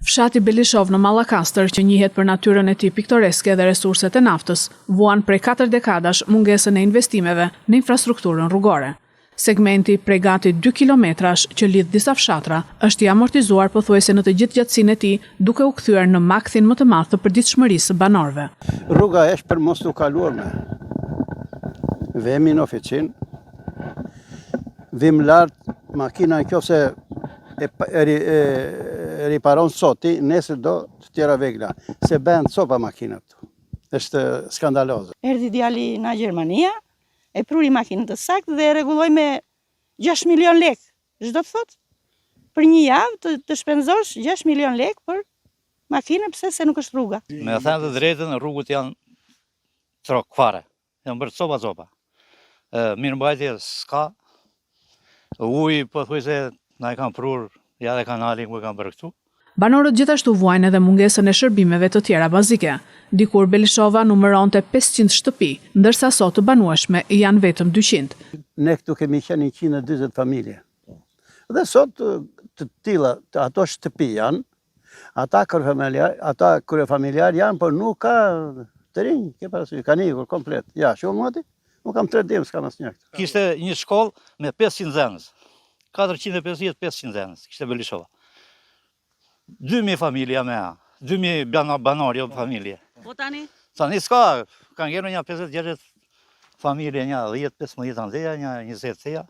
Fshati Belishov në Mallakastër, që njihet për natyrën e tij piktoreske dhe resurset e naftës, vuan prej 4 dekadash mungesën e investimeve në infrastrukturën rrugore. Segmenti prej gati 2 kilometrash që lidh disa fshatra është i amortizuar pothuajse në të gjithë gjatësinë e tij, duke u kthyer në makthin më të madh të përditshmërisë së banorëve. Rruga është për mos u kaluar me. Vemi në oficinë, vim lart makina nëse riparon soti, nesër do të tjera vegla. Se bëhen copa makinat. Është skandaloze. Erdhi djali nga Gjermania, e pruri makinën të saktë dhe e rregulloi me 6 milion lek. Çdo të thotë, për një javë të shpenzosh 6 milion lek për makinë, pse se nuk është rruga. Me thënë të drejtën, rrugët janë trok fare. Janë bërë copa. Mirëmbajtje s'ka. Uji pothuajse na e kanë prur, ja dhe kanalin ku e kanë bërë këtu. Banorët gjithashtu vuajnë edhe mungesën e shërbimeve të tjera bazike. Dikur Belishova numëronte 500 shtëpi, ndërsa sot të banueshme janë vetëm 200. Ne këtu kemi qenë 140 familje. Dhe sot të tilla, ato shtëpi janë, ata kryefamiljar janë, por nuk ka të rinj, ke parasysh, kanë ikur komplet. Ja, shumë moti, nuk kam 3 dimë, s'kam asnjë këtu. Kishte një shkollë me 500 nxënës. 450-500 nxënës, kishte Belishova. 2000 familja me a, 2000 banor, jo familje. Po tani? Tani s'ka, kanë ngjerë një 50-60 familje, një 10-15 anëteja, një 20 teja.